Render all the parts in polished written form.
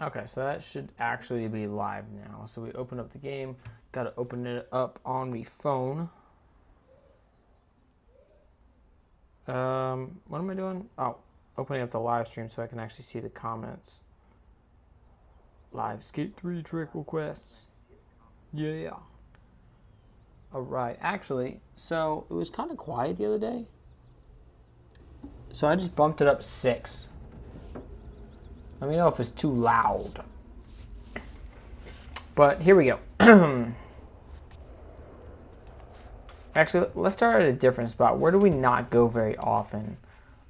Okay, so that should actually be live now. So we open up the game. Got to open it up on the phone. What am I doing? Oh, opening up the live stream so I can actually see the comments. Live Skate 3 trick requests. Yeah. Alright, actually, so it was kind of quiet the other day. So I just bumped it up 6. Let me know if it's too loud. But here we go. Actually, let's start at a different spot. Where do we not go very often?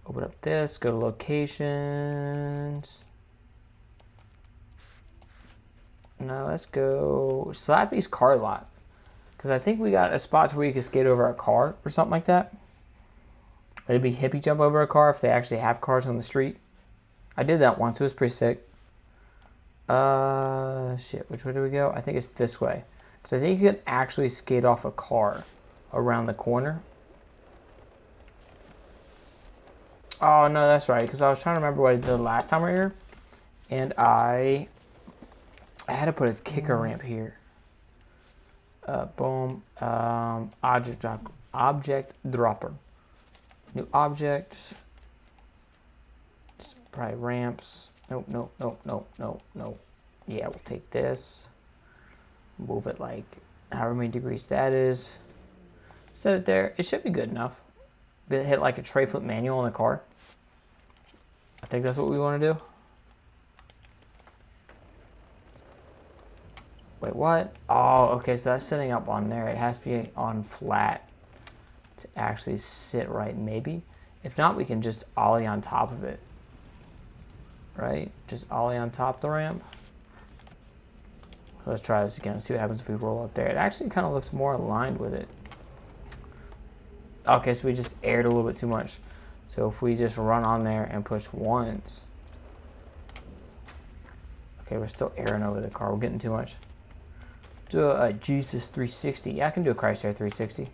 Open up this, go to locations. Now let's go Slappy's car lot. Because I think we got a spot where you can skate over a car or something like that. It'd be hippie jump over a car if they actually have cars on the street. I did that once. It was pretty sick. Shit, which way do we go? I think it's this way. Because I think you can actually skate off a car around the corner. Oh, no, that's right. Because I was trying to remember what I did last time we were here. And I had to put a kicker ramp here. Boom. Object dropper. New object. Just probably ramps. Nope. Yeah, we'll take this. Move it like however many degrees that is. Set it there. It should be good enough. Hit like a tray flip manual on the car. I think that's what we want to do. Wait, what? Oh, okay, so that's sitting up on there. It has to be on flat to actually sit right, maybe. If not, we can just ollie on top of it. Right? Just ollie on top of the ramp. Let's try this again. See what happens if we roll up there. It actually kind of looks more aligned with it. Okay, so we just aired a little bit too much. So if we just run on there and push once. Okay, we're still airing over the car. We're getting too much. Do a Jesus 360. Yeah, I can do a Christ Air 360.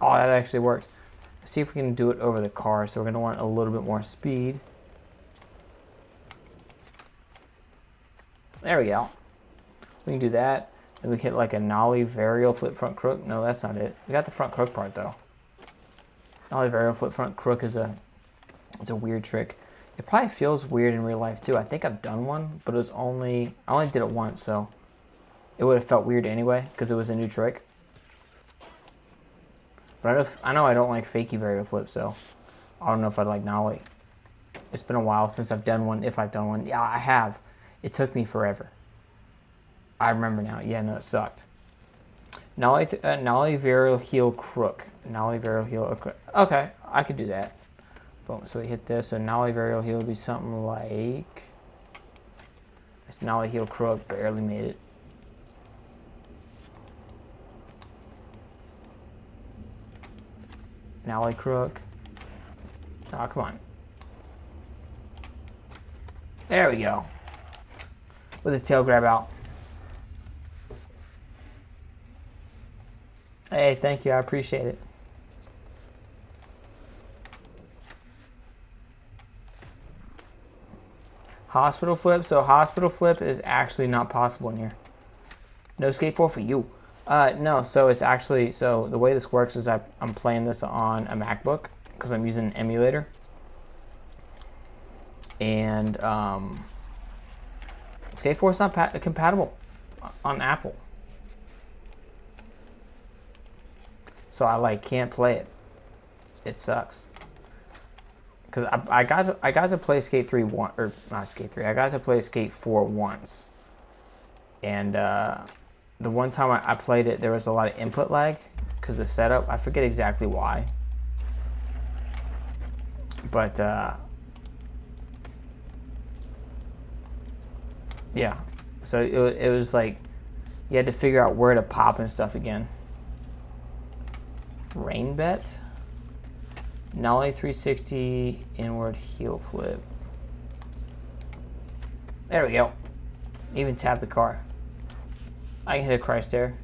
Oh, that actually works. Let's see if we can do it over the car. So we're going to want a little bit more speed. There we go. We can do that. And we hit like a nollie varial flip front crook. No, that's not it. We got the front crook part though. Nollie varial flip front crook is it's a weird trick. It probably feels weird in real life too. I think I've done one, but I only did it once, so it would have felt weird anyway because it was a new trick. But I know I don't like fakey varial flip, so I don't know if I'd like nollie. It's been a while since I've done one, if I've done one. Yeah, I have. It took me forever. I remember now. Yeah, no, it sucked. Nollie varial heel crook. Nollie varial heel crook. Okay, I could do that. Boom. So we hit this. So nollie varial heel would be something like this. Nollie heel crook. Barely made it. Nollie crook. Oh, come on. There we go. With the tail grab out. Hey, thank you. I appreciate it. Hospital flip. So hospital flip is actually not possible in here. No skate 4 for you. No, so it's actually, so the way this works is I'm playing this on a MacBook because I'm using an emulator. And skate 4 is not compatible on Apple. So I can't play it. It sucks. Cause I got to play Skate 3 once, or not Skate 3. I got to play Skate 4 once, and the one time I played it, there was a lot of input lag because the setup. I forget exactly why, but yeah. So it was like you had to figure out where to pop and stuff again. Rain bet. Nollie 360 inward heel flip. There we go. Even tap the car. I can hit a Christ Air.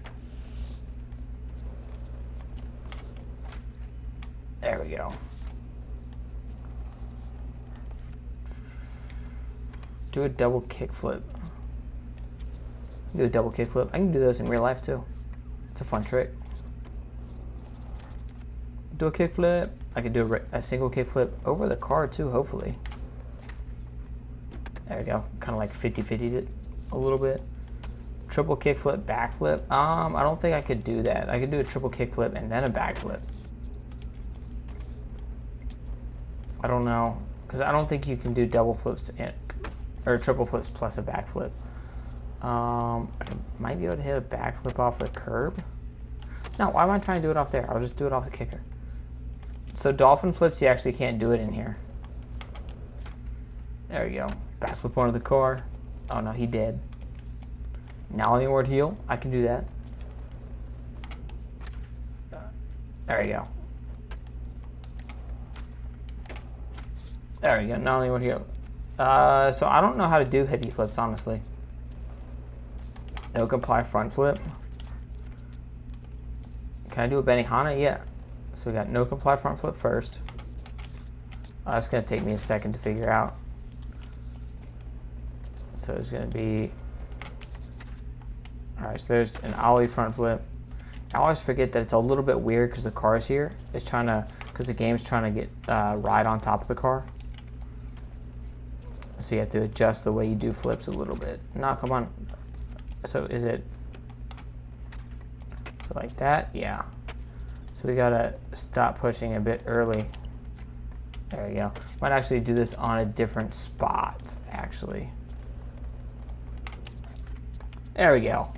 There we go. Do a double kickflip. Do a double kickflip. I can do those in real life too. It's a fun trick. Do a kickflip. I can do a single kickflip over the car too, hopefully. There we go. Kind of like 50-50'd it a little bit. Triple kickflip, backflip. I don't think I could do that. I could do a triple kickflip and then a backflip. I don't know, because I don't think you can do double flips or triple flips plus a backflip. I might be able to hit a backflip off the curb. No, why am I trying to do it off there? I'll just do it off the kicker. So dolphin flips, you actually can't do it in here. There we go. Backflip onto the car. Oh no, he did. Nollie inward heel, I can do that. There we go. There we go, nollie inward heel. So I don't know how to do hippie flips, honestly. No comply front flip. Can I do a Benihana? Yeah. So we got no comply front flip first. That's gonna take me a second to figure out. So it's gonna be, all right, so there's an ollie front flip. I always forget that it's a little bit weird because the car is here. It's trying to, because the game's trying to get ride on top of the car. So you have to adjust the way you do flips a little bit. No, come on. So is it, so like that? Yeah. So we gotta stop pushing a bit early. There we go. Might actually do this on a different spot, actually. There we go.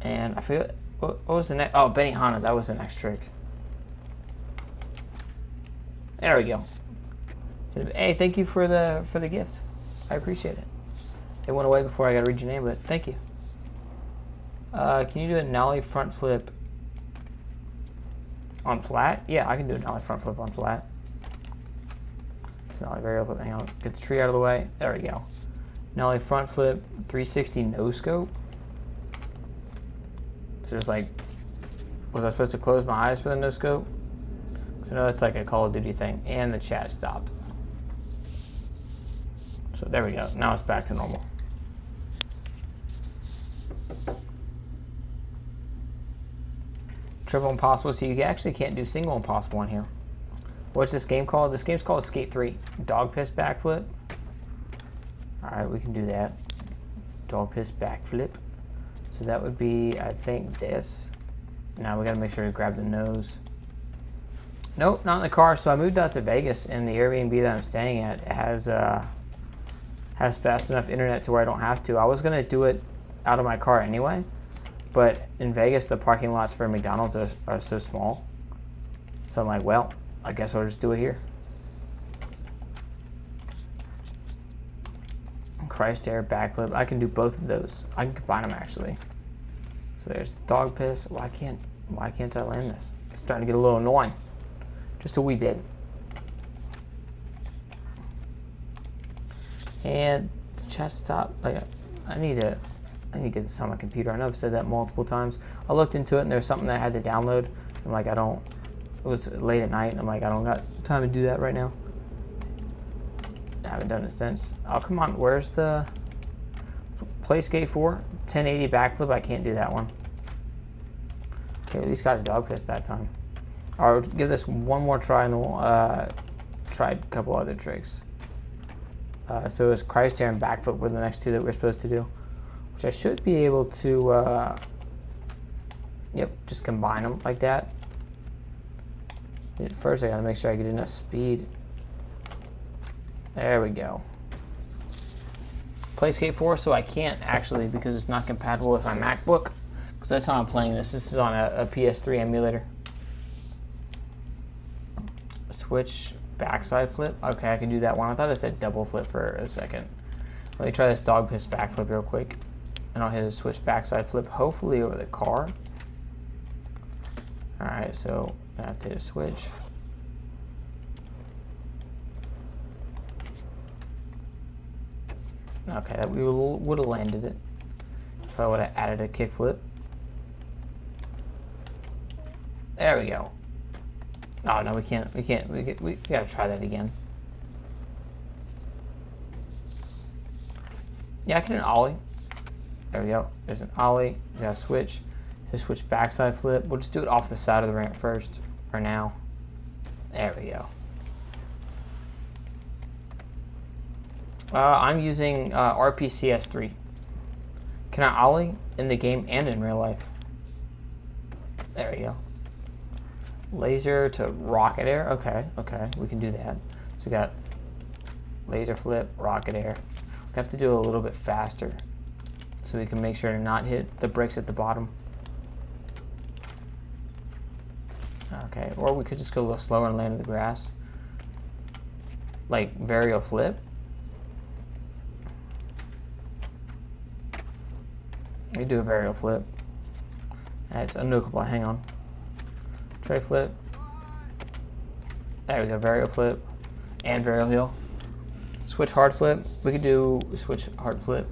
And I forget, what was the next? Oh, Benihana, that was the next trick. There we go. Hey, thank you for the gift. I appreciate it. It went away before I got to read your name, but thank you. Can you do a nollie front flip on flat? Yeah, I can do a nollie front flip on flat. So nollie varial flip. Hang on, get the tree out of the way. There we go. Nollie front flip, 360 no scope. So just like, was I supposed to close my eyes for the no scope? Because I know that's like a Call of Duty thing. And the chat stopped. So there we go. Now it's back to normal. Triple impossible. So you actually can't do single impossible in here. What's this game called? This game's called Skate 3. Dog piss backflip. Alright, we can do that. Dog piss backflip. So that would be, I think, this. Now we gotta make sure to grab the nose. Nope, not in the car. So I moved out to Vegas, and the Airbnb that I'm staying at has fast enough internet to where I don't have to. I was gonna do it out of my car anyway, but in Vegas the parking lots for McDonald's are so small. So I'm like, well, I guess I'll just do it here. Christ air backflip. I can do both of those. I can combine them actually. So there's dog piss. Why can't I land this? It's starting to get a little annoying. Just a wee bit. And the chat stopped. Like, I need to get this on my computer. I know I've said that multiple times. I looked into it and there's something that I had to download. I'm like, it was late at night and I'm like, I don't got time to do that right now. I haven't done it since. Oh, come on. Where's the play skate 4? 1080 backflip. I can't do that one. Okay, at least got a dog piss that time. All right, we'll give this one more try and then we'll try a couple other tricks. So it was Christ air and backflip were the next two that we're supposed to do, which I should be able to, yep, just combine them like that. First, I gotta make sure I get enough speed. There we go. Play Skate 4, so I can't actually because it's not compatible with my MacBook, because that's how I'm playing this. This is on a PS3 emulator. Switch backside flip. Okay, I can do that one. I thought it said double flip for a second. Let me try this dog piss backflip real quick. And I'll hit a switch backside flip, hopefully over the car. Alright, so I have to hit a switch. Okay, that we would have landed it if I would have added a kickflip. There we go. Oh no, we can't. We gotta try that again. Yeah, I can do an ollie. There we go. There's an ollie. We got a switch. His switch backside flip. We'll just do it off the side of the ramp first, or now. There we go. I'm using RPCS3. Can I ollie in the game and in real life? There we go. Laser to rocket air. Okay, okay, we can do that. So we got laser flip, rocket air. We have to do it a little bit faster so we can make sure to not hit the bricks at the bottom. Okay, or we could just go a little slower and land in the grass. Like varial flip. We do a varial flip. That's unnukable. Hang on. Tray flip. There we go. Varial flip and varial heel. Switch hard flip. We could do switch hard flip.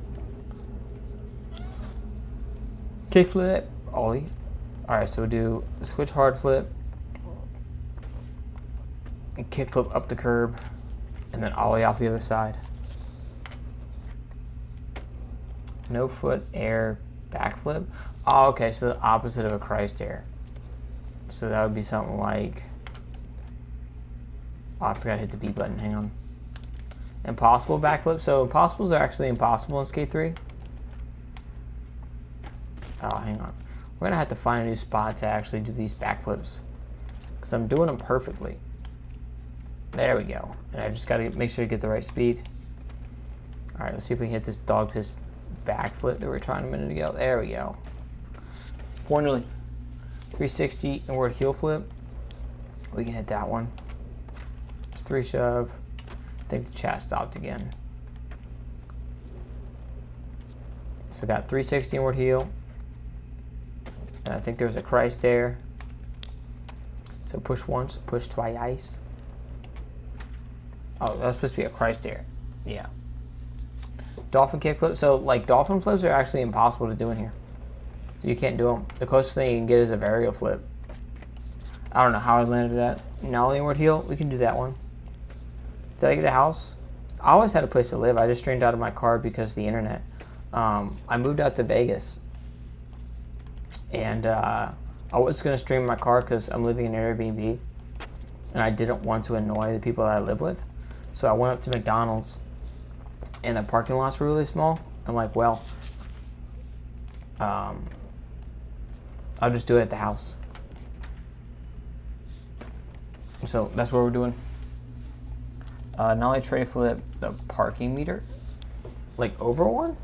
Kick flip. Ollie. Alright, so we do switch hard flip. And kick flip up the curb. And then ollie off the other side. No foot air backflip. Oh, okay, so the opposite of a Christ air. So that would be something like, oh, I forgot to hit the B button, hang on. Impossible backflip. So impossibles are actually impossible in Skate 3. Oh, hang on. We're gonna have to find a new spot to actually do these backflips, because I'm doing them perfectly. There we go. And I just gotta make sure to get the right speed. All right, let's see if we can hit this dog piss backflip that we were trying a minute ago. There we go. 4-0. 360 inward heel flip. We can hit that one. It's 3 shove. I think the chat stopped again. So we got 360 inward heel. And I think there's a Christ air. So push once, push twice. Oh, that's supposed to be a Christ air. Yeah. Dolphin kickflip. So, like, dolphin flips are actually impossible to do in here. So you can't do them. The closest thing you can get is a varial flip. I don't know how I landed that. Nollie inward heel. We can do that one. Did I get a house? I always had a place to live. I just streamed out of my car because of the internet. I moved out to Vegas. And I was going to stream in my car because I'm living in an Airbnb. And I didn't want to annoy the people that I live with. So I went up to McDonald's. And the parking lots were really small. I'm like, well, I'll just do it at the house. So that's what we're doing. Nollie tray flip the parking meter, like over one.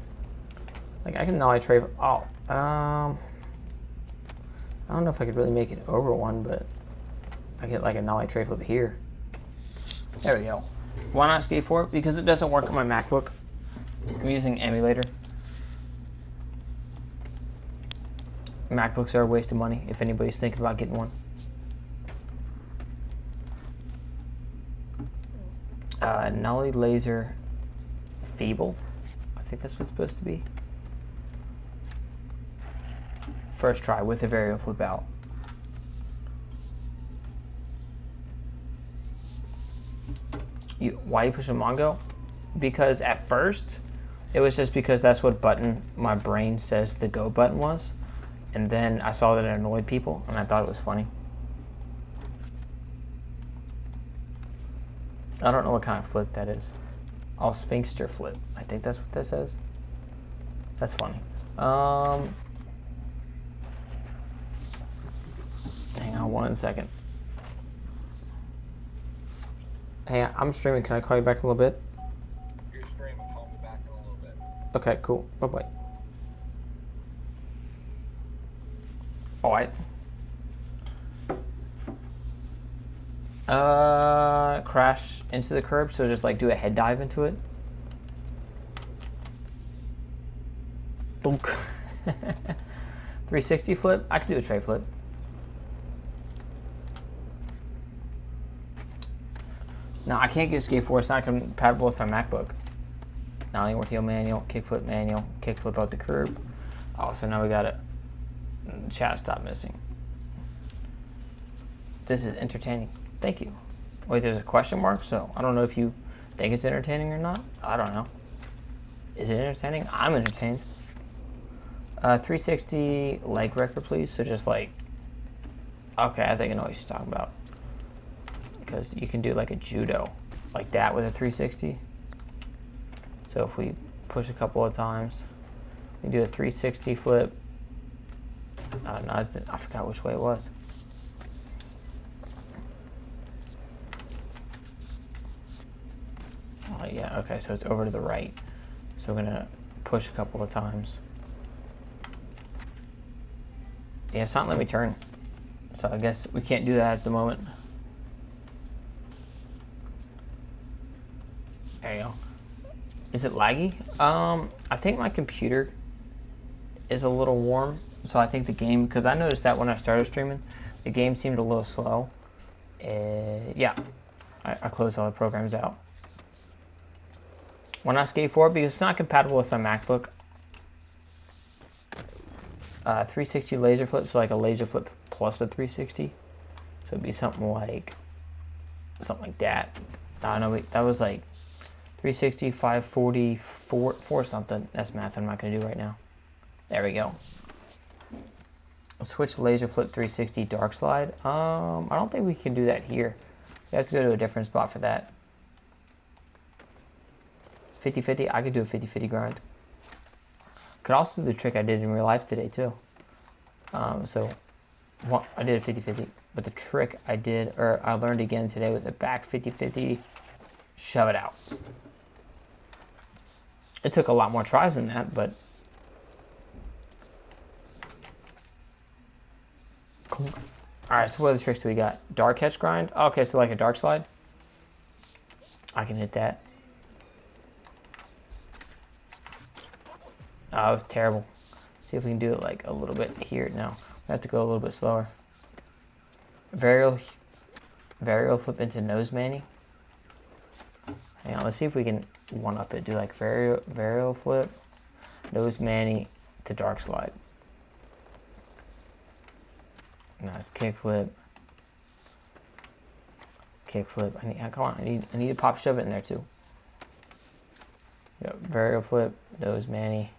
Like I can nollie tray. Oh, I don't know if I could really make it over one, but I get like a nollie tray flip here. There we go. Why not Skate 4? Because it doesn't work on my MacBook. I'm using emulator. MacBooks are a waste of money if anybody's thinking about getting one. Nollie laser feeble. I think that's what's supposed to be. First try with a varial flip out. Why you pushing Mongo? Because at first, it was just because that's what button my brain says the go button was. And then I saw that it annoyed people, and I thought it was funny. I don't know what kind of flip that is. Oh, Sphinxter flip. I think that's what that says. That's funny. Hang on 1 second. Hey, I'm streaming. Can I call you back in a little bit? You're streaming. Call me back in a little bit. Okay, cool. Bye-bye. All right. Crash into the curb, so just like do a head dive into it. Thunk. 360 flip. I can do a tray flip. No, I can't get Skate 4. It's not compatible with my MacBook. Nollie inward heel manual, kick flip out the curb. Oh, so now we got it. Chat stop missing. This is entertaining. Thank you. Wait, there's a question mark, so I don't know if you think it's entertaining or not. I don't know. Is it entertaining? I'm entertained. 360 leg record, please. So just like, okay, I think I know what she's talking about. Because you can do like a judo, like that with a 360. So if we push a couple of times, we do a 360 flip. No, I forgot which way it was. Oh yeah, okay, so it's over to the right. So we're gonna push a couple of times. Yeah, it's not letting me turn. So I guess we can't do that at the moment. There you go. Is it laggy? I think my computer is a little warm. So I think the game, because I noticed that when I started streaming, the game seemed a little slow. Yeah, I closed all the programs out. When I skateboard, because it's not compatible with my MacBook. 360 laser flip, so like a laser flip plus a 360. So it'd be something like that. I don't know, that was like 360, 540, 4 something. That's math I'm not gonna do right now. There we go. Switch laser flip 360 dark slide. I don't think we can do that here. We have to go to a different spot for that. 50-50, I could do a 50-50 grind. Could also do the trick I did in real life today too. So I did a 50-50, but the trick I did, or I learned again today, was a back 50-50, shove it out. It took a lot more tries than that, but cool. All right, so what other tricks do we got? Dark catch grind. Okay, so like a dark slide. I can hit that. Oh, it was terrible. See if we can do it like a little bit here. No, we have to go a little bit slower. Varial flip into nose manny. Hang on, let's see if we can one up it. Do like varial flip, nose manny to dark slide. Nice kick flip. Kick flip. Come on. I need to pop shove it in there too. Yep, varial flip, nose manny.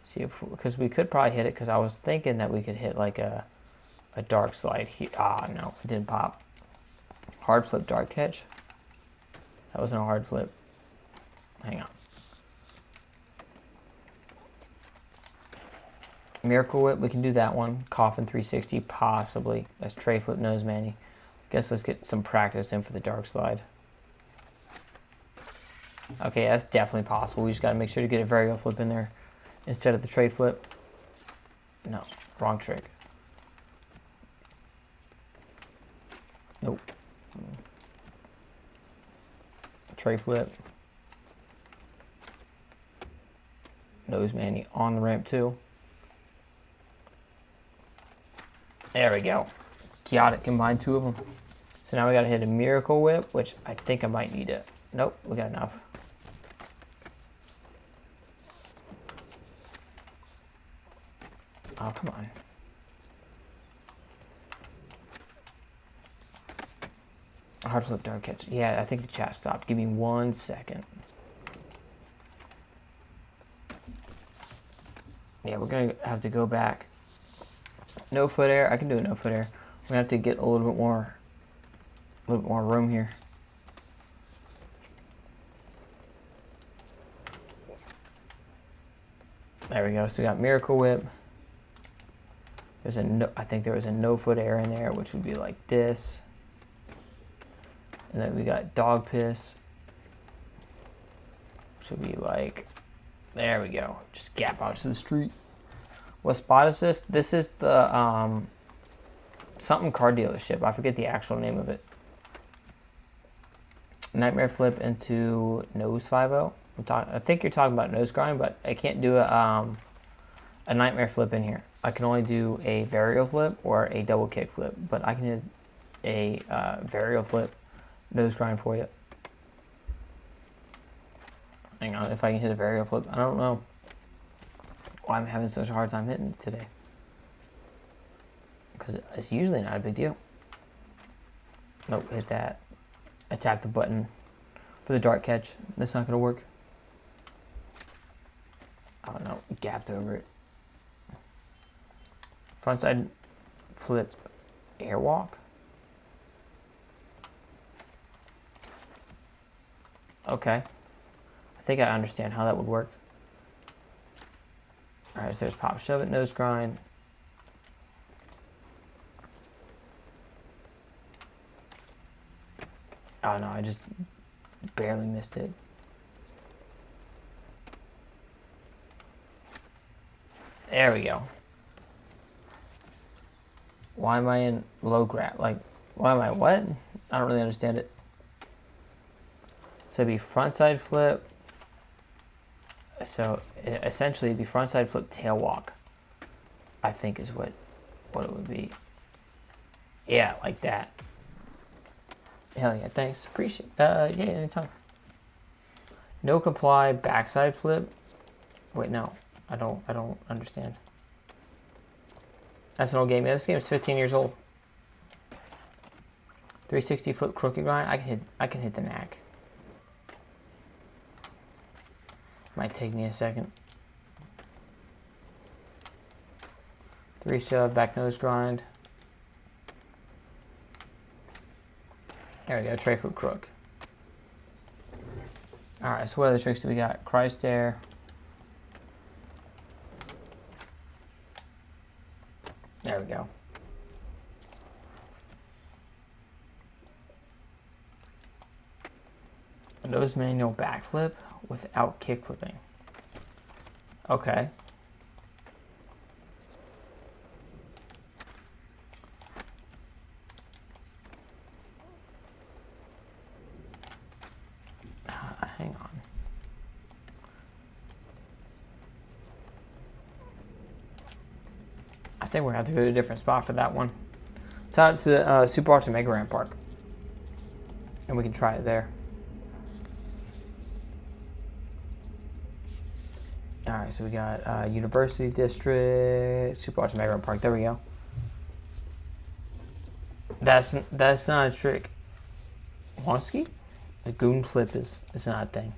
See if, because we could probably hit it, because I was thinking that we could hit like a dark slide here. Ah, no, it didn't pop. Hard flip, dark catch. That wasn't a hard flip. Hang on. Miracle whip, we can do that one. Coffin 360, possibly. That's tray flip, nose manny. Guess let's get some practice in for the dark slide. Okay, that's definitely possible. We just got to make sure to get a varial flip in there instead of the tray flip. No, wrong trick. Nope. Tray flip. Nose manny on the ramp too. There we go. Got it. Combine two of them. So now we got to hit a miracle whip, which I think I might need it. Nope, we got enough. Oh, come on. Hard flip, dark catch. Yeah, I think the chat stopped. Give me 1 second. Yeah, we're going to have to go back. No foot air. I can do a no foot air. We're going to have to get a little bit more room here. There we go. So we got miracle whip. There's a no, I think there was a no foot air in there, which would be like this. And then we got dog piss, which would be like, there we go. Just gap out to the street. What spot is this? This is the something car dealership. I forget the actual name of it. Nightmare flip into nose 5-0. I think you're talking about nose grind, but I can't do a nightmare flip in here. I can only do a varial flip or a double kick flip, but I can hit a varial flip nose grind for you. Hang on, if I can hit a varial flip, I don't know why I'm having such a hard time hitting it today. Because it's usually not a big deal. Nope, hit that. I tapped the button for the dark catch. That's not going to work. I don't know, gapped over it. Frontside flip airwalk. Okay. I think I understand how that would work. Alright, so there's pop, shove it, nose grind. Oh no, I just barely missed it. There we go. Why am I in low grab? Like, why am I what? I don't really understand it. So it'd be frontside flip. So essentially it'd be frontside flip tail walk, I think is what it would be. Yeah, like that. Hell yeah, thanks. Appreciate yeah, anytime. No comply backside flip. Wait, no. I don't understand. That's an old game. Yeah, this game is 15 years old. 360 flip crooked grind. I can hit the knack. Might take me a second. 3 shove, back nose grind. There we go, tray flip crook. Alright, so what other tricks do we got? Christ air. There we go. A nose manual backflip without kick flipping. Okay. Hang on. I think we're going to have to go to a different spot for that one. It's out to Super Arts and Mega Ramp Park. And we can try it there. Alright, so we got University District, Super Arts and Mega Ramp Park. There we go. That's not a trick. Want to ski? The goon flip is not a thing.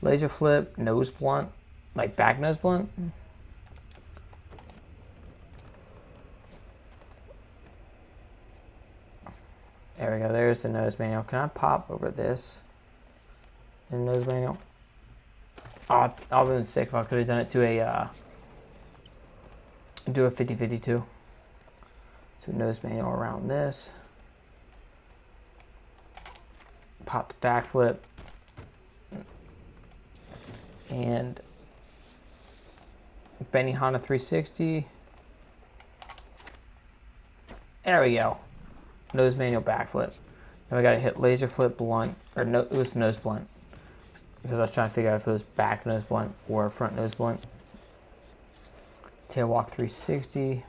Laser flip, nose blunt, like back nose blunt. There we go. There's the nose manual. Can I pop over this in the nose manual? Oh, I would have been sick if I could have done it to a do a 50-52. So nose manual around this. Pop the backflip. And Benihana 360. There we go. Nose manual backflip. Now I gotta hit laser flip blunt, or no, it was nose blunt. Because I was trying to figure out if it was back nose blunt or front nose blunt. Tail walk 360.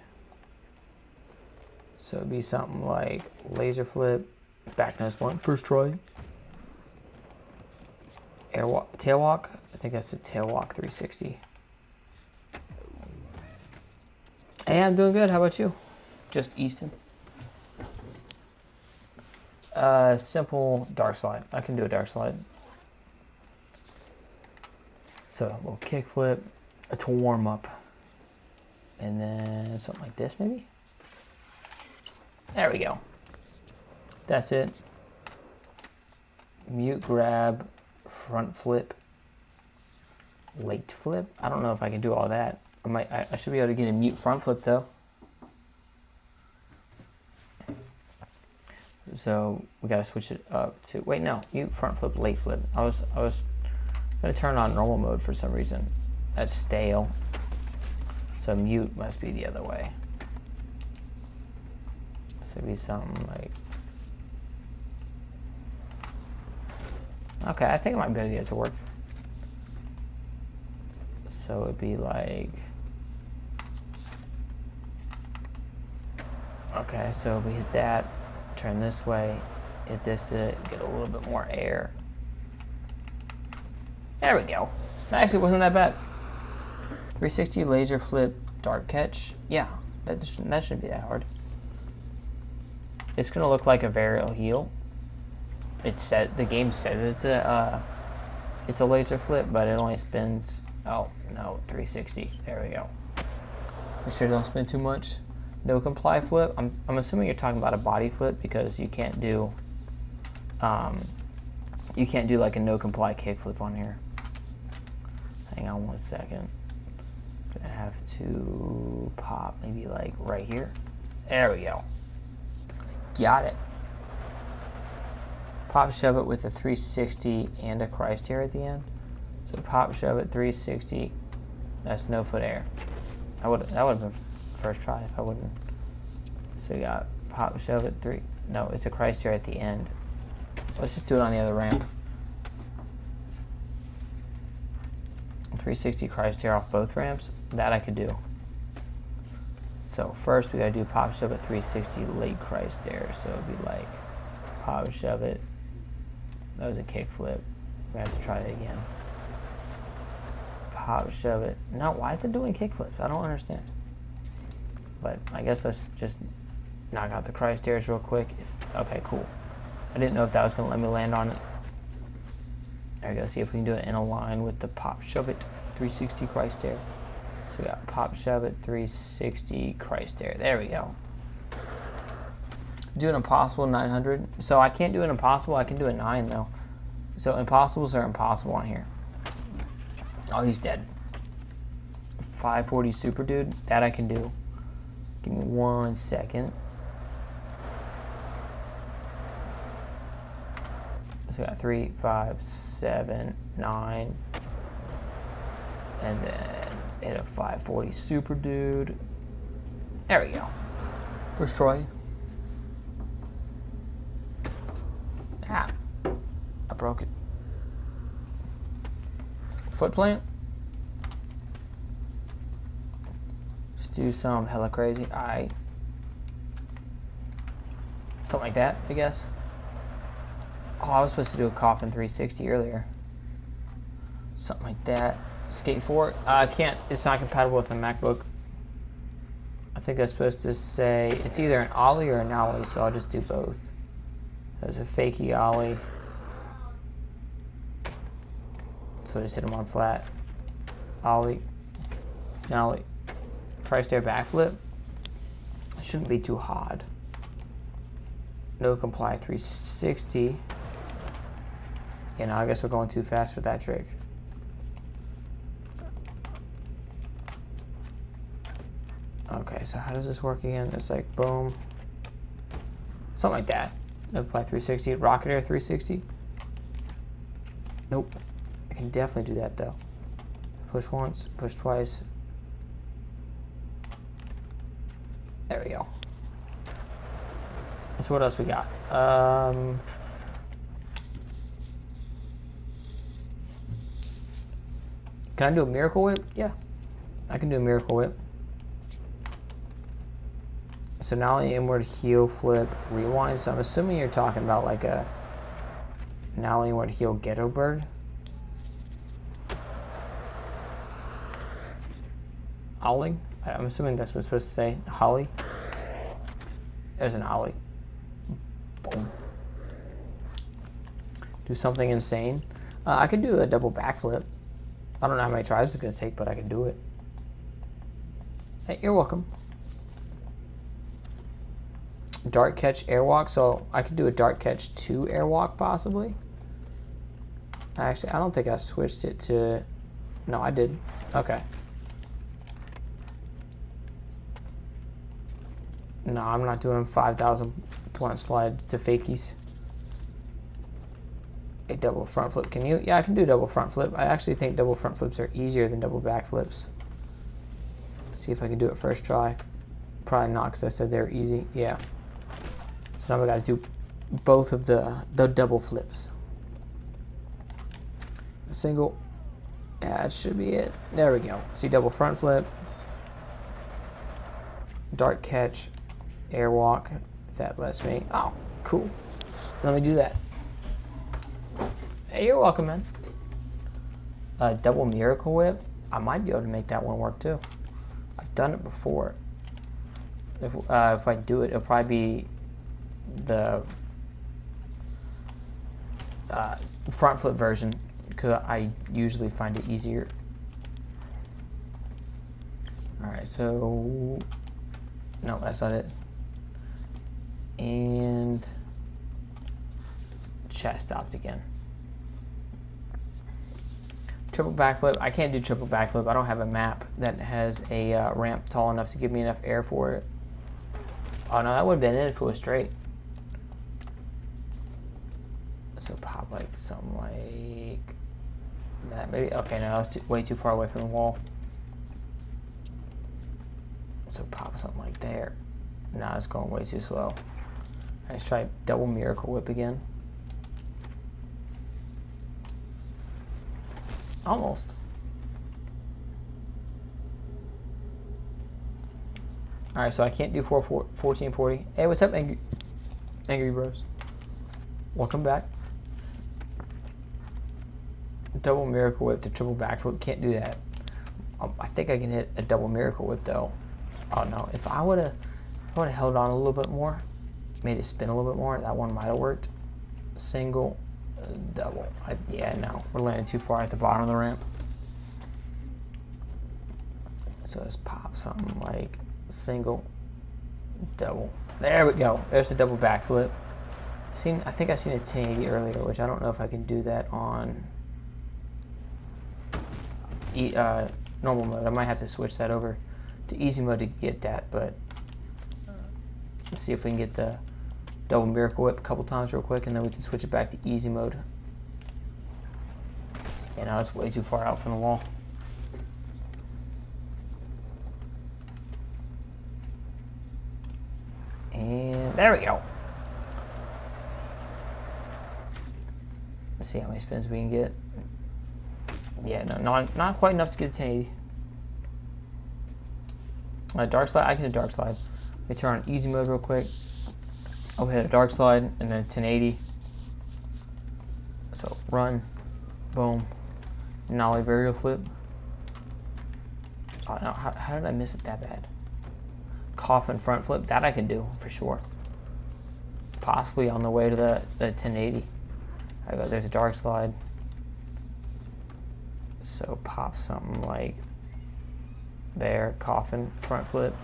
So it'd be something like laser flip, back nose blunt, first try. Air walk, tail walk. I think that's a tail walk 360. Hey, I'm doing good. How about you? Just Easton. Simple dark slide. I can do a dark slide. So a little kick flip to warm up. And then something like this maybe. There we go. That's it. Mute grab, front flip, late flip. I don't know if I can do all that. I should be able to get a mute front flip though. So we gotta switch it up to, wait, no, mute front flip, late flip. I was gonna turn on normal mode for some reason. That's stale. So mute must be the other way. So it'd be something like, okay, I think I might be able to get it to work. So it'd be like, okay, so we hit that, turn this way, hit this to get a little bit more air. There we go. That actually wasn't that bad. 360 laser flip dart catch. Yeah, that shouldn't be that hard. It's gonna look like a varial heel. The game says it's a laser flip, but it only spins Oh, no, 360. There we go. Make sure you don't spin too much. No comply flip. I'm assuming you're talking about a body flip because you can't do like a no comply kick flip on here. Hang on 1 second. Gonna have to pop maybe like right here. There we go. Got it. Pop shove it with a 360 and a Christ here at the end. So pop shove it 360. That's no foot air. That would have been first try if I wouldn't. So you got pop shove it 3. No, it's a Christ here at the end. Let's just do it on the other ramp. 360 Christ here off both ramps. That I could do. So first we gotta do pop shove it 360 late Christ there. So it'd be like pop shove it. That was a kick flip. We're gonna have to try it again. Pop shove it. No, why is it doing kick flips? I don't understand. But I guess let's just knock out the Christ airs real quick. Okay, cool. I didn't know if that was gonna let me land on it. There we go. See if we can do it in a line with the pop shove it 360 Christ air. So we got pop shove it 360 Christ air. There we go. Do an impossible 900. So I can't do an impossible. I can do a 9 though. So impossibles are impossible on here. Oh, he's dead. 540 super dude. That I can do. Give me 1 second. So we got 3, 5, 7, 9. And then hit a 540 super dude. There we go. First try. Ah. I broke it. Foot plant. Just do some hella crazy. Alright. Something like that, I guess. Oh, I was supposed to do a coffin 360 earlier. Something like that. Skate 4. I can't. It's not compatible with a MacBook. I think that's supposed to say it's either an ollie or an ollie, so I'll just do both. There's a fakey ollie. So I just hit him on flat. Ollie. Nollie. Try stair backflip. It shouldn't be too hard. No comply 360. You know, I guess we're going too fast for that trick. Okay, so how does this work again? It's like boom. Something like that. No comply 360. Rocket air 360. Nope. I can definitely do that though. Push once, push twice. There we go. So what else we got? Can I do a miracle whip? Yeah, I can do a miracle whip. So now the inward heel flip rewind. So I'm assuming you're talking about like a now inward heel ghetto bird. Ollie? I'm assuming that's what it's supposed to say. Holly. There's an ollie. Boom. Do something insane. I could do a double backflip. I don't know how many tries it's going to take, but I can do it. Hey, you're welcome. Dart catch airwalk. So I could do a dart catch 2 airwalk possibly. Actually, I don't think I switched it to... No, I did. Okay. No, I'm not doing 5,000 blunt slide to fakies. A double front flip. Can you? Yeah, I can do double front flip. I actually think double front flips are easier than double back flips. Let's see if I can do it first try. Probably not because I said they're easy. Yeah. So now we got to do both of the double flips. A single. Yeah, that should be it. There we go. See, double front flip. Dart catch. Airwalk, if that lets me. Oh, cool. Let me do that. Hey, you're welcome, man. Double miracle whip. I might be able to make that one work too. I've done it before. If I do it, it'll probably be the front flip version because I usually find it easier. Alright, so... No, that's not it. And... Chat stopped again. Triple backflip. I can't do triple backflip. I don't have a map that has a ramp tall enough to give me enough air for it. Oh no, that would have been it if it was straight. So pop like something like that. Maybe. Okay, no, that's way too far away from the wall. So pop something like there. Nah, it's going way too slow. Let's try double miracle whip again. Almost. Alright, so I can't do 1440. Hey, what's up, Angry Bros? Welcome back. Double miracle whip to triple backflip. Can't do that. I think I can hit a double miracle whip though. Oh no, if I would have held on a little bit more, made it spin a little bit more, that one might have worked. Single, double. Yeah, no, we're landing too far at the bottom of the ramp. So let's pop something like single, double. There we go. There's the double backflip. I think I seen a 1080 earlier, which I don't know if I can do that on normal mode. I might have to switch that over to easy mode to get that, but let's see if we can get the double miracle whip a couple times real quick, and then we can switch it back to easy mode. You know, it's way too far out from the wall. And there we go. Let's see how many spins we can get. Yeah, no, not quite enough to get a 1080. Dark slide, I can do dark slide. Let me turn on easy mode real quick. I'll hit a dark slide and then 1080. So run, boom, nollie varial flip. Oh no, how did I miss it that bad? Coffin front flip, that I can do for sure. Possibly on the way to the 1080. There's a dark slide. So pop something like there, coffin front flip.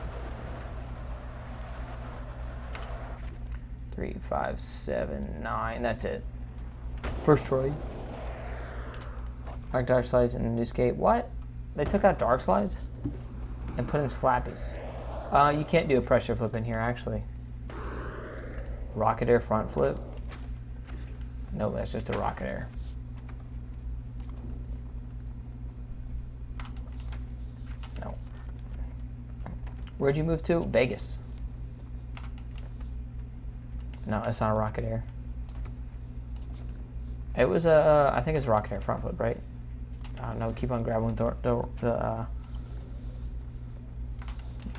3, 5, 7, 9. That's it. First try. Dark slides and a new skate. What? They took out dark slides and put in slappies. You can't do a pressure flip in here actually. Rocket air front flip. No, that's just a rocket air. No. Where'd you move to? Vegas. No, that's not a rocket air. It was a, I think it's a rocket air front flip, right? No, keep on grabbing the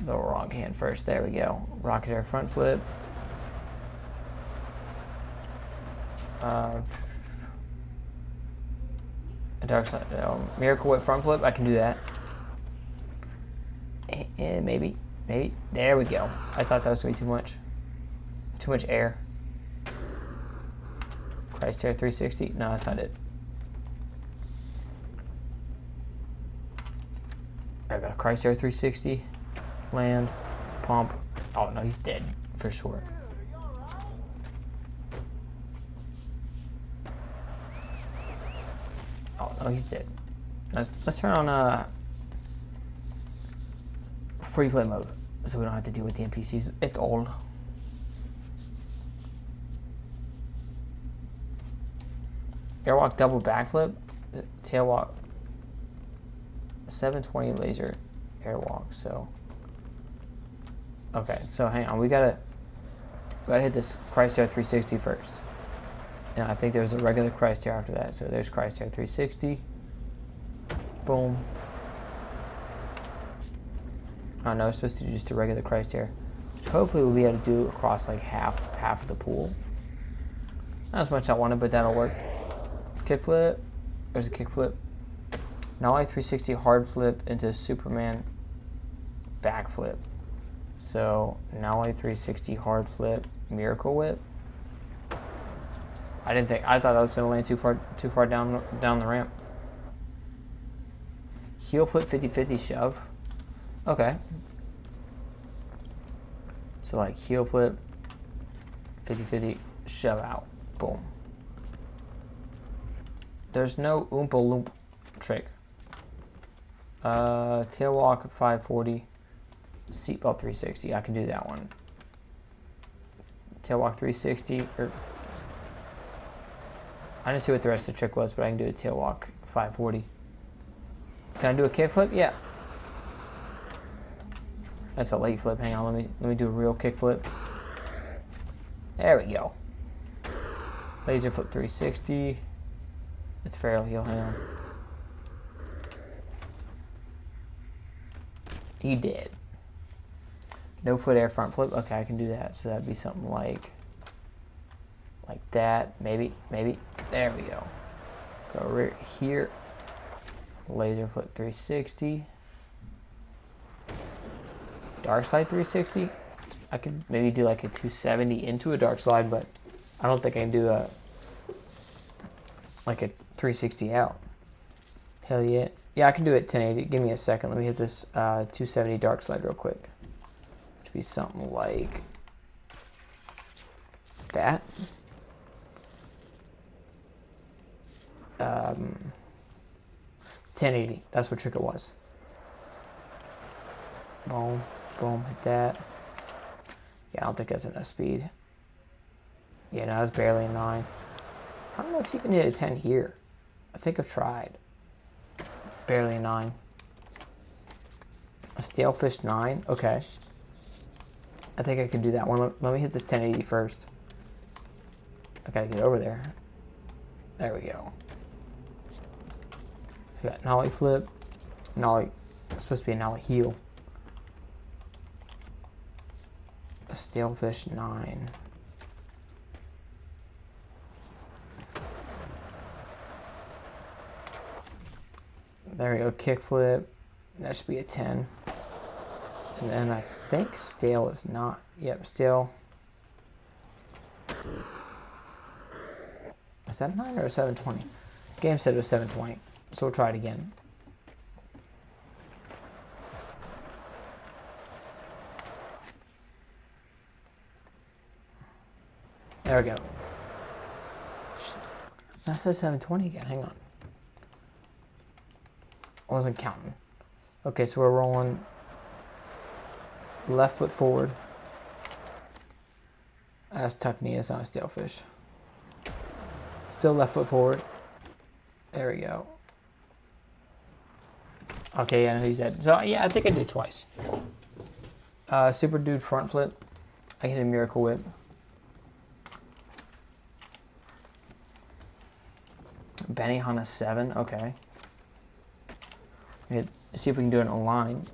wrong hand first. There we go. Rocket air front flip. A dark side, miracle whip front flip. I can do that. And maybe. There we go. I thought that was gonna be too much air. Christ air 360. No, that's not it. I got Christ air 360. Land. Pump. Oh no, he's dead for sure. Oh no, he's dead. Let's turn on free play mode so we don't have to deal with the NPCs at all. Airwalk double backflip, tailwalk, 720 laser airwalk. So okay, so hang on, we gotta hit this Christ air 360 first. And I think there's a regular Christ air after that. So there's Christ air 360. Boom. Oh no, it's supposed to do just a regular Christ air, which hopefully we'll be able to do across like half of the pool. Not as much as I wanted, but that'll work. Kickflip. There's a kickflip. Nollie 360 hard flip into Superman backflip. So Nollie 360 hard flip miracle whip. I thought that was gonna land too far down the ramp. Heel flip 50-50 shove. Okay. So like heel flip, 50-50, shove out. Boom. There's no Oompa Loomp trick. Tail walk 540, seatbelt 360. I can do that one. Tail walk 360. I didn't see what the rest of the trick was, but I can do a tail walk 540. Can I do a kickflip? Yeah. That's a late flip. Hang on, let me do a real kickflip. There we go. Laser flip 360. It's fairly heel. Hang on. He did. No foot air front flip. Okay, I can do that. So that'd be something like that. Maybe. There we go. Go right here. Laser flip 360. Dark slide 360. I could maybe do like a 270 into a dark slide, but I don't think I can do a 360 out. Hell yeah. Yeah, I can do it 1080. Give me a second. Let me hit this 270 dark slide real quick. Which would be something like that. 1080. That's what trick it was. Boom, boom, hit that. Yeah, I don't think that's enough speed. Yeah, no, it's barely a 9. I don't know if you can hit a 10 here. I think I've tried. Barely a 9. A stalefish 9. Okay. I think I can do that one. Let me hit this 1080 first. I gotta get over there. There we go. So we got nollie flip. Nollie. It's supposed to be a nollie heel. A stalefish 9. There we go, kickflip. That should be a 10. And then I think stale is not. Yep, stale. Is that a 9 or a 720? Game said it was 720, so we'll try it again. There we go. That says 720 again, hang on. I wasn't counting. Okay, so we're rolling left foot forward. That's tuck knee, it's not a stalefish. Still left foot forward. There we go. Okay, yeah, he's dead. So yeah, I think I did it twice. Super dude front flip. I hit a miracle whip. Benihana 7, okay. Let's see if we can do it in a line.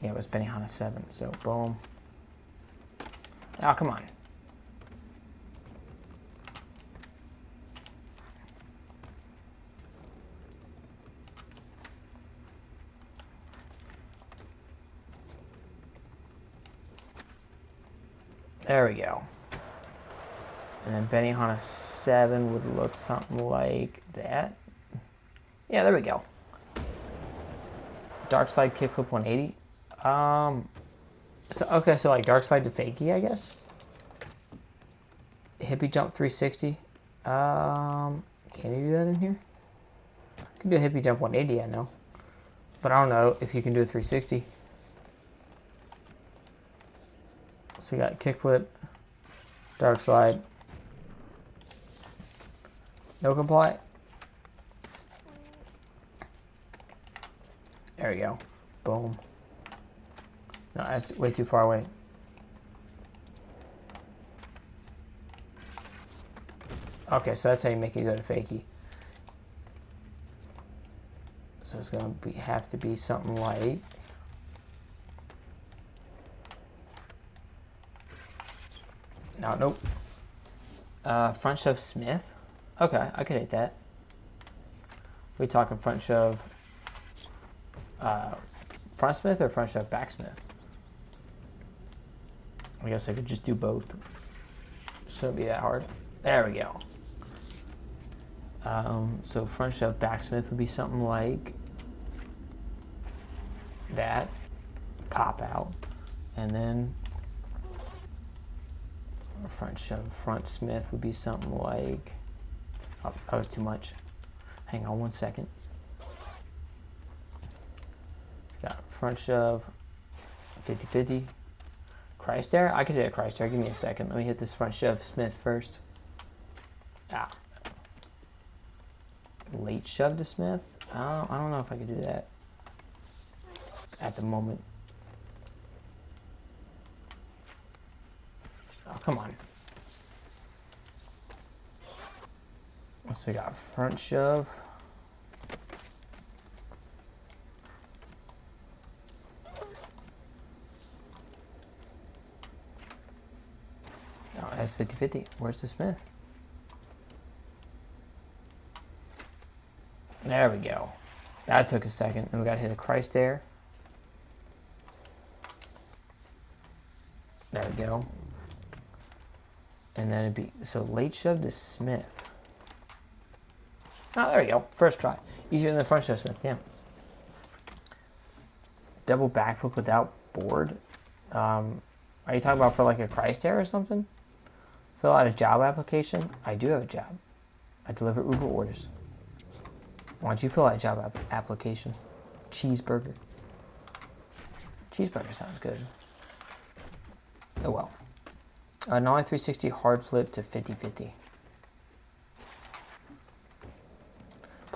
Yeah, it was Benihana 7, so boom. Oh, come on. There we go. And then Benihana 7 would look something like that. Yeah, there we go. Dark slide kickflip 180. So like dark slide to fakie, I guess. Hippie jump 360. Can you do that in here? I can do a hippie jump 180, I know. But I don't know if you can do a 360. So we got kickflip, dark slide. No comply. There we go. Boom. No, that's way too far away. Okay, so that's how you make it go to fakie. So it's gonna have to be something like. No, nope. Front shove Smith. Okay, I could hit that. We talking front shove front Smith or front shove back Smith? I guess I could just do both. Shouldn't be that hard. There we go. So front shove backsmith would be something like that. Pop out. And then front shove front smith would be something like, oh, that was too much. Hang on 1 second. Got front shove 50-50. Christ there? I could hit a Christ there. Give me a second. Let me hit this front shove smith first. Ah. Late shove to smith? I don't know if I could do that at the moment. Oh, come on. So we got front shove. No, that's 50-50. Where's the smith? There we go. That took a second. And we got to hit a Christ there. There we go. And then it'd be, so late shove to smith. Oh, there we go. First try. Easier than the front shove smith, yeah. Double backflip without board. Are you talking about for like a Christ air or something? Fill out a job application? I do have a job. I deliver Uber orders. Why don't you fill out a job application? Cheeseburger. Cheeseburger sounds good. Oh well. Nollie 360 hard flip to 50-50.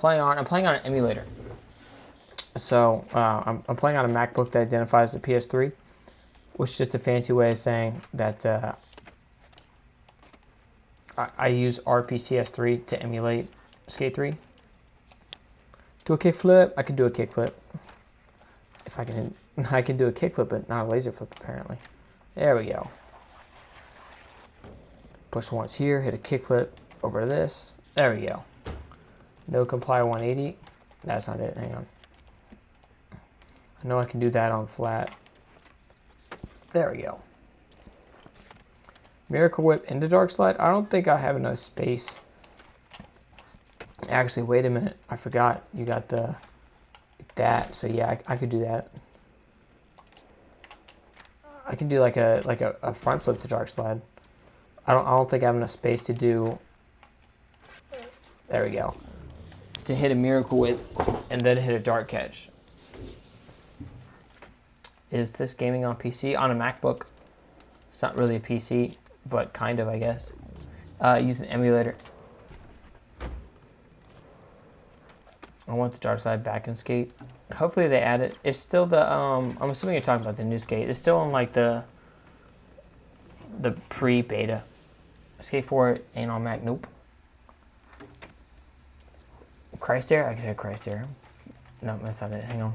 I'm playing on an emulator. So I'm playing on a MacBook that identifies the PS3, which is just a fancy way of saying that I use RPCS3 to emulate Skate 3. Do a kickflip. I can do a kickflip. If I can do a kickflip, but not a laser flip apparently. There we go. Push once here, hit a kickflip over to this. There we go. No comply 180. That's not it. Hang on. I know I can do that on flat. There we go. Miracle Whip into dark slide. I don't think I have enough space. Actually, wait a minute. I forgot. You got that. So yeah, I could do that. I can do like a front flip to dark slide. I don't think I have enough space to do. There we go. To hit a Miracle Whip and then hit a dart catch. Is this gaming on PC? On a MacBook. It's not really a PC, but kind of, I guess. Use an emulator. I want the dark side back in Skate. Hopefully they add it. It's still the I'm assuming you're talking about the new Skate. It's still on like the pre-beta. Skate 4 ain't on Mac. Nope. Christ Air? I could have Christ Air. No, that's not it. Hang on.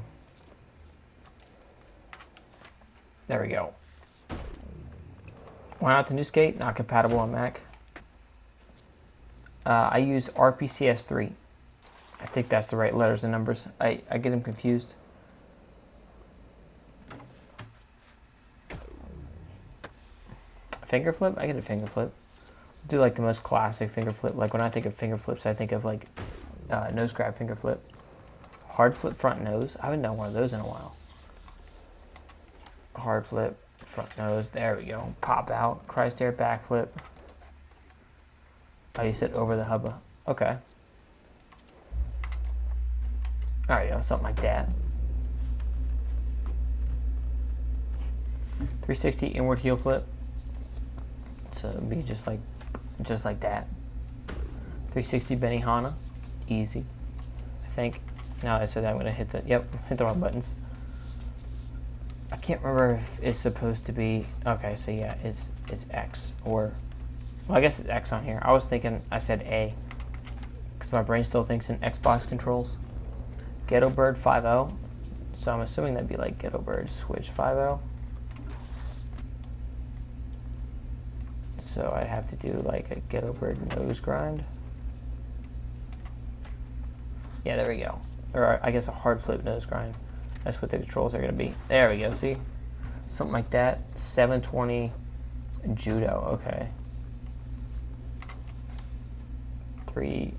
There we go. Why not the new Skate? Not compatible on Mac. I use RPCS3. I think that's the right letters and numbers. I get them confused. Finger flip? I get a finger flip. Do like the most classic finger flip. Like when I think of finger flips, I think of like nose grab finger flip. Hard flip front nose. I haven't done one of those in a while. Hard flip front nose. There we go. Pop out. Christ air back flip. Oh, you said over the hubba. Okay. There we go. Something like that. 360 inward heel flip. So it'd be just like that. 360 Benihana, easy. I think. Now I said that I'm gonna hit the wrong buttons. I can't remember if it's supposed to be. Okay, so yeah, it's X or. Well, I guess it's X on here. I was thinking I said A, because my brain still thinks in Xbox controls. Ghetto Bird 5.0. So I'm assuming that'd be like Ghetto Bird Switch 5.0. So I'd have to do like a Ghetto Bird nose grind. Yeah, there we go. Or I guess a hard flip nose grind. That's what the controls are going to be. There we go, see? Something like that. 720 Judo, okay. 3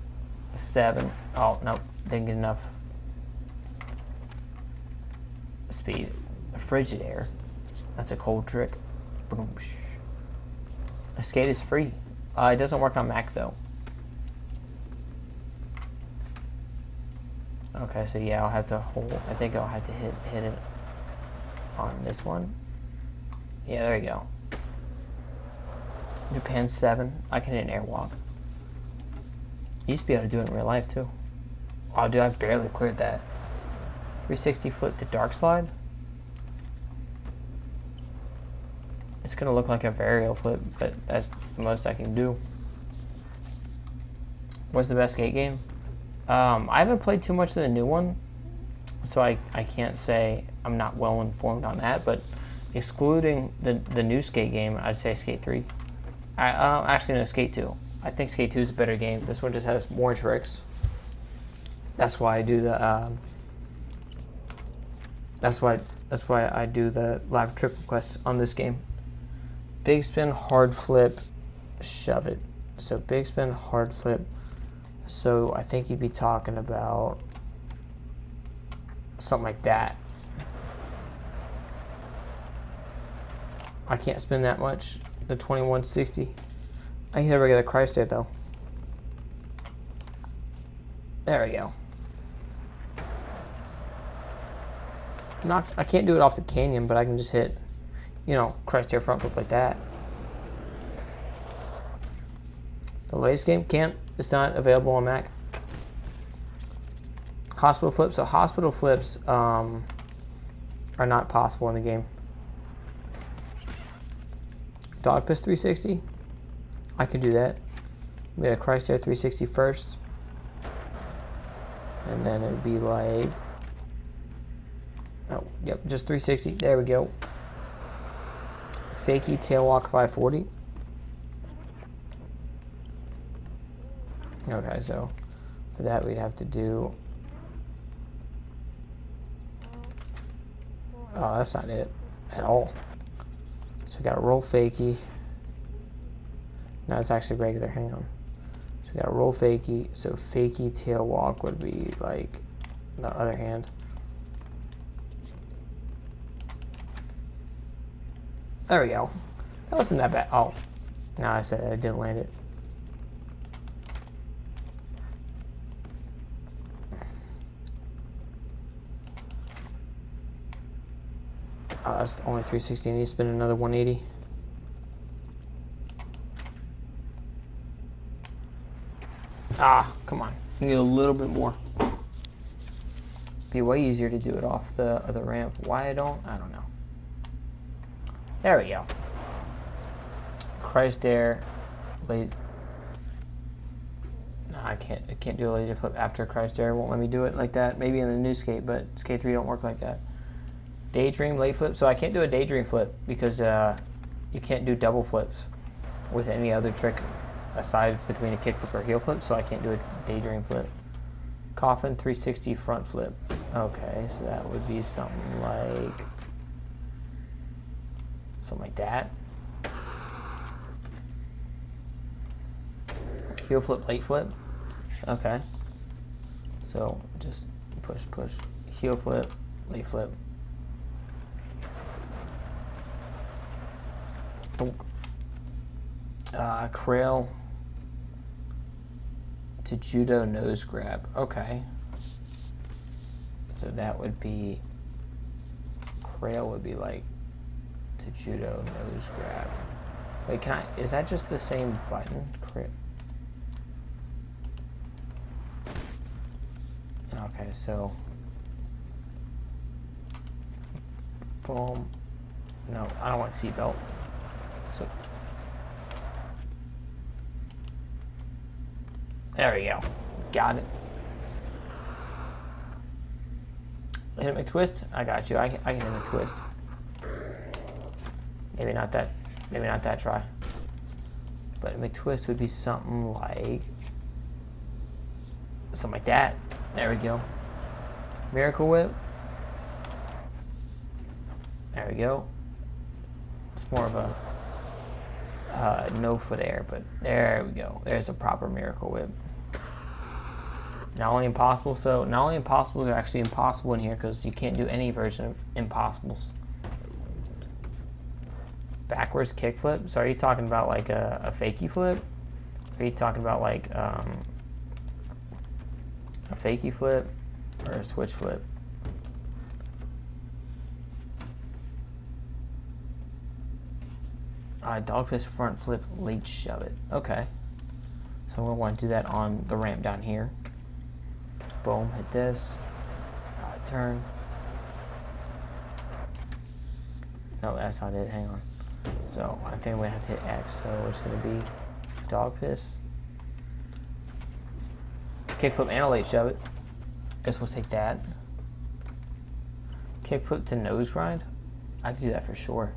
7. Oh, nope. Didn't get enough speed. Frigid air. That's a cold trick. Boom. A skate is free. It doesn't work on Mac though. Okay, so yeah, I'll have to hold. I think I'll have to hit it on this one. Yeah, there you go. Japan 7. I can hit an airwalk. Used to be able to do it in real life too. Oh, dude, I barely cleared that. 360 flip to dark slide. It's gonna look like a varial flip, but that's the most I can do. What's the best skate game? I haven't played too much of the new one, so I can't say. I'm not well informed on that, but excluding the new skate game, I'd say Skate 3. Actually, no, Skate 2. I think Skate 2 is a better game. This one just has more tricks. That's why I do the. That's why I do the live trick requests on this game. Big spin, hard flip, shove it. So big spin, hard flip. So I think you'd be talking about something like that. I can't spin that much. The 2160. I can hit a regular Christ there though. There we go. I can't do it off the canyon, but I can just hit, you know, Christ air front flip like that. The latest game can't. It's not available on Mac. Hospital flips. So hospital flips are not possible in the game. Dog piss 360. I could do that. We had a Christ air 360 first, and then it would be like. Oh, yep, just 360. There we go. Fakie tail walk 540. Okay, so for that we'd have to do. Oh, that's not it at all. So we got to roll fakie. No, it's actually regular. Hang on. So we got to roll fakie. So fakie tail walk would be like the other hand. There we go. That wasn't that bad. Oh, now I said that I didn't land it. Oh, that's only 360. I need to spin another 180. Ah, come on. You need a little bit more. Be way easier to do it off the other ramp. Why I don't know. There we go. Christ air. No, I can't do a laser flip after Christ air. It won't let me do it like that. Maybe in the new skate, but Skate 3 don't work like that. Daydream late flip. So I can't do a daydream flip because you can't do double flips with any other trick aside between a kick flip or heel flip. So I can't do a daydream flip. Coffin 360 front flip. Okay, so that would be something like that. Heel flip, late flip. Okay. So just push, heel flip, late flip. Crail to judo nose grab. Okay. So that would be, crail would be like to judo nose grab. Wait, is that just the same button? Okay, so boom. No, I don't want seatbelt. So there we go. Got it. Hit a McTwist. I got you. I can hit a McTwist. Maybe not that try. But a McTwist would be something like that. There we go. Miracle Whip. There we go. It's more of a no foot air, but there we go. There's a proper Miracle Whip. Not only impossible, so not only impossibles are actually impossible in here because you can't do any version of impossibles. Backwards kickflip. So are you talking about like a fakie flip? Are you talking about like a fakie flip or a switch flip? Dog piss front flip, late shove it. Okay. So I'm going to want to do that on the ramp down here. Boom, hit this. Turn. No, that's not it. Hang on. So I think we have to hit X. So it's going to be dog piss. Kickflip and a late shove it. Guess we'll take that. Kickflip to nose grind. I could do that for sure.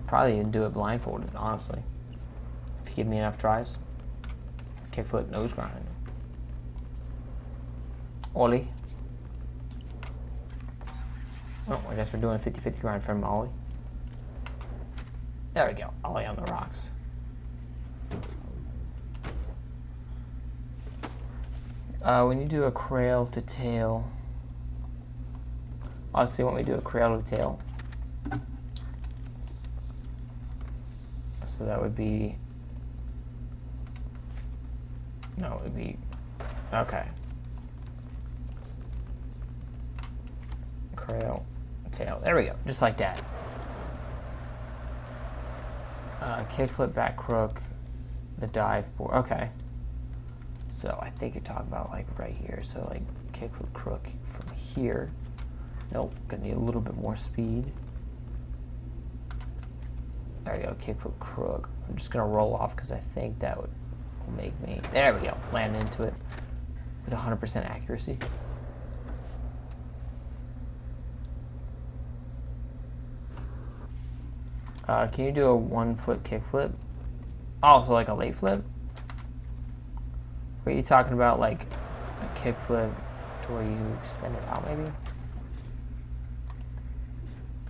Probably even do it blindfolded, honestly. If you give me enough tries. Kickflip, nose grind. Ollie. Oh, I guess we're doing a 50-50 grind from Ollie. There we go. Ollie on the rocks. When you do a cradle to tail, obviously when we do a cradle to tail, so that would be, no, it would be, okay. Cradle, tail, there we go, just like that. Kickflip, back crook, the dive board, okay. So I think you're talking about like right here, so like kickflip crook from here. Nope, gonna need a little bit more speed. There we go, kickflip crook. I'm just gonna roll off because I think that will make me, there we go, land into it with 100% accuracy. Can you do a 1 foot kickflip? Oh, so like a late flip? Or are you talking about like a kickflip to where you extend it out maybe?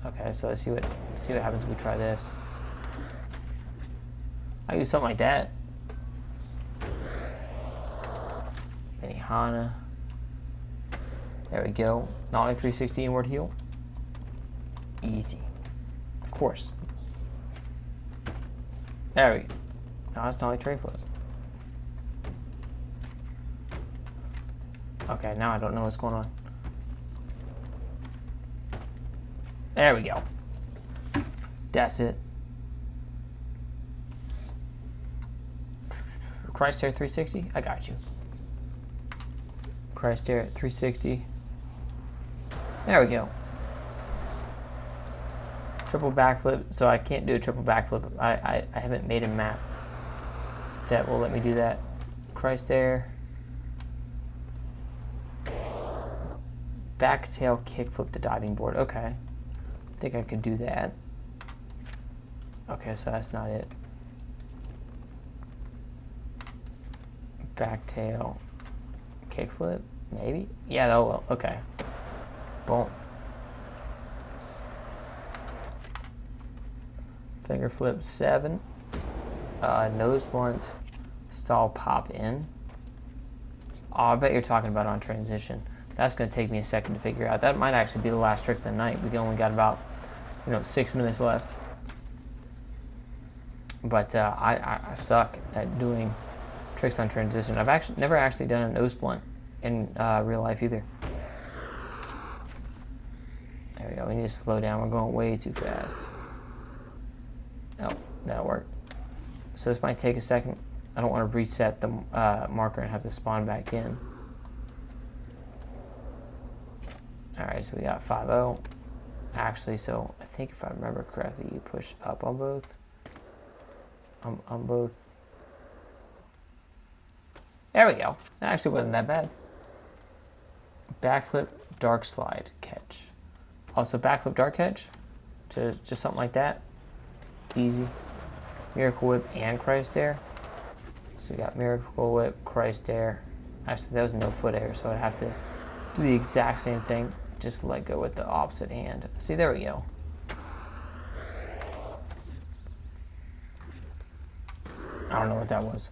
Okay, so let's see what happens if we try this. I do something like that. Benihana. There we go. Not like 360 inward heel. Easy. Of course. There we go. No, it's not like tray flip. Okay, now I don't know what's going on. There we go. That's it. Christ Air 360? I got you. Christ Air 360. There we go. Triple backflip. So I can't do a triple backflip. I haven't made a map that will let me do that. Christ Air. Back tail kickflip to diving board. Okay. I think I could do that. Okay, so that's not it. Back tail kickflip, maybe? Yeah, that will. Okay. Boom. Finger flip 7. Nose blunt. Stall pop in. Oh, I bet you're talking about on transition. That's going to take me a second to figure out. That might actually be the last trick of the night. We only got about, 6 minutes left. But I suck at doing tricks on transition. I've never actually done a nose blunt in real life either. There we go. We need to slow down. We're going way too fast. Oh, that'll work. So this might take a second. I don't want to reset the marker and have to spawn back in. Alright, so we got 5-0. Actually, so I think if I remember correctly, you push up on both. On both. There we go. That actually wasn't that bad. Backflip, dark slide, catch. Also, backflip, dark catch. Just something like that. Easy. Miracle Whip and Christ Air. So we got Miracle Whip, Christ Air. Actually, that was no foot air, so I'd have to do the exact same thing. Just let go with the opposite hand. See, there we go. I don't know what that was.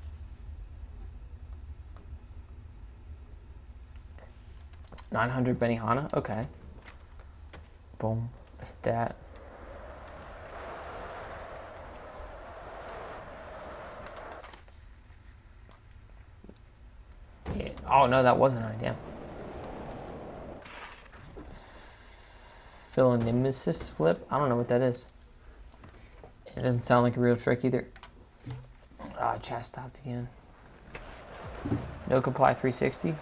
900 Benihana. Okay. Boom. Hit that. Yeah. Oh, no, that wasn't I. Damn. Philonymesis flip. I don't know what that is. It doesn't sound like a real trick either. Ah, chat stopped again. No comply 360.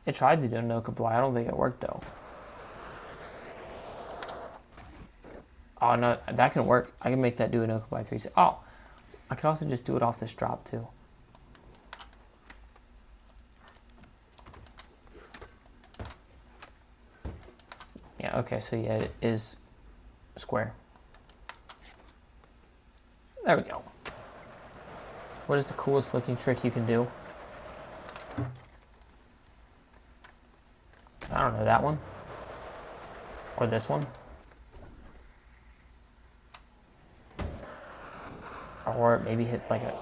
It tried to do a no comply. I don't think it worked though. Oh no, that can work. I can make that do a no comply 360. Oh, I could also just do it off this drop too. Yeah, okay, so yeah, it is square. There we go. What is the coolest looking trick you can do? I don't know, that one? Or this one? Or maybe hit like a...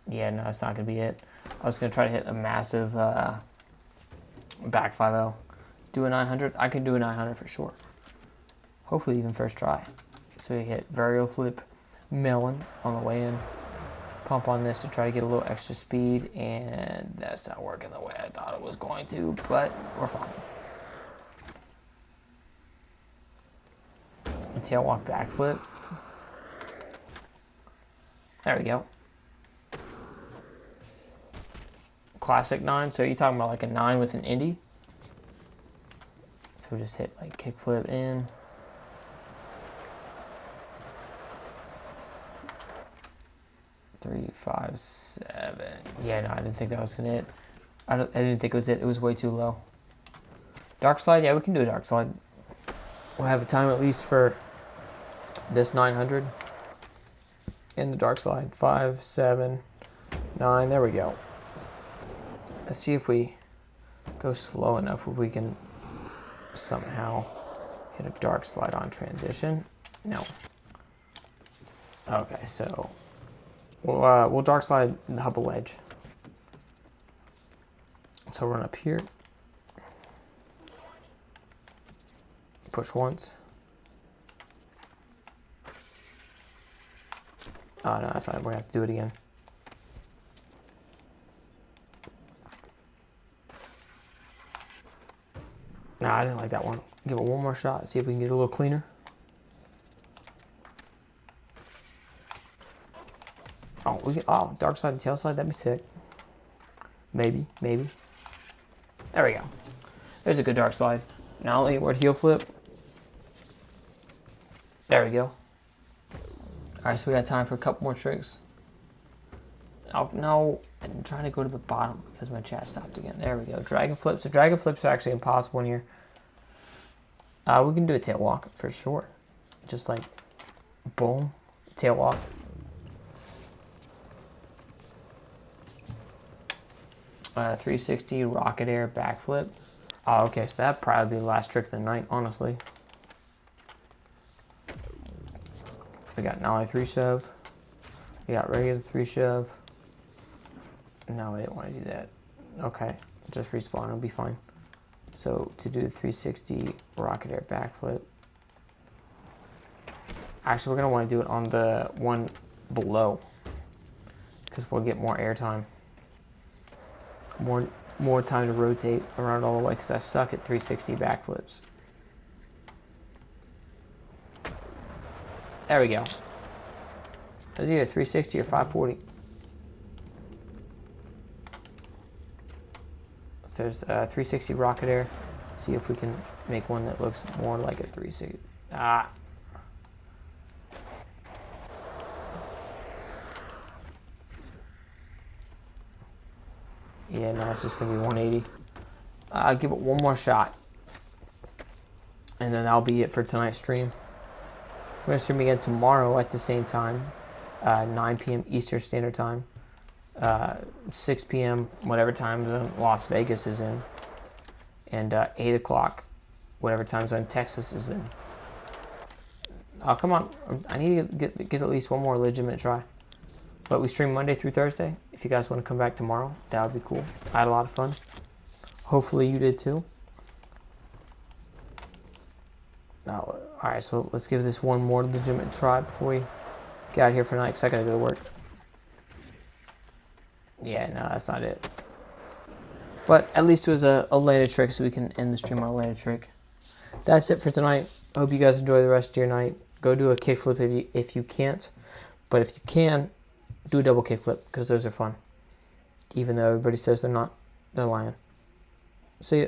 Yeah, no, it's not going to be it. I was going to try to hit a massive back 5-0. Do a 900? I can do a 900 for sure. Hopefully even first try. So we hit varial flip melon on the way in. Pump on this to try to get a little extra speed, and that's not working the way I thought it was going to, but we're fine. A tail walk backflip. There we go. Classic 9, so you're talking about like a 9 with an indie? So we just hit like kickflip in. Three, 5, 7. Yeah, no, I didn't think that was gonna hit. I didn't think it was it. It was way too low. Dark slide, yeah, we can do a dark slide. We'll have a time at least for this 900 in the dark slide. 5, 7, 9. There we go. Let's see if we go slow enough where we can somehow hit a dark slide on transition. No. Okay, so we'll dark slide the hubble edge. So run up here. Push once. Oh no, that's not. We're gonna have to do it again. No, I didn't like that one. Give it one more shot. See if we can get a little cleaner. Oh, we get, oh, dark side and tail slide. That'd be sick. Maybe, maybe. There we go. There's a good dark slide. Now only word heel flip. There we go. All right, so we got time for a couple more tricks. Oh no, I'm trying to go to the bottom because my chat stopped again. There we go. Dragon flips. So dragon flips are actually impossible in here. We can do a tail walk for sure. Just like, boom, tail walk. Uh, 360 rocket air backflip. Oh, okay, so that'd probably be the last trick of the night, honestly. We got nollie 3 shove. We got regular 3 shove. No, I didn't want to do that. Okay, just respawn, it'll be fine. So to do the 360 rocket air backflip. Actually, we're gonna want to do it on the one below, because we'll get more air time. More time to rotate around all the way, because I suck at 360 backflips. There we go. It was either 360 or 540. So there's 360 rocket air. See if we can make one that looks more like a 360. Ah. Yeah, no, it's just gonna be 180. I'll give it one more shot, and then that'll be it for tonight's stream. We're gonna stream again tomorrow at the same time, 9 p.m. Eastern Standard Time, 6 p.m. whatever time zone Las Vegas is in, and 8 o'clock whatever time zone Texas is in. Oh, come on, I need to get at least one more legitimate try. But we stream Monday through Thursday. If you guys want to come back tomorrow, that would be cool. I had a lot of fun. Hopefully you did too. Now, alright, so let's give this one more legitimate try before we get out of here for the night, because I gotta go to work. Yeah, no, that's not it. But at least it was a landed trick, so we can end the stream on a landed trick. That's it for tonight. I hope you guys enjoy the rest of your night. Go do a kickflip if you can't. But if you can, do a double kickflip, because those are fun. Even though everybody says they're not, they're lying. See ya.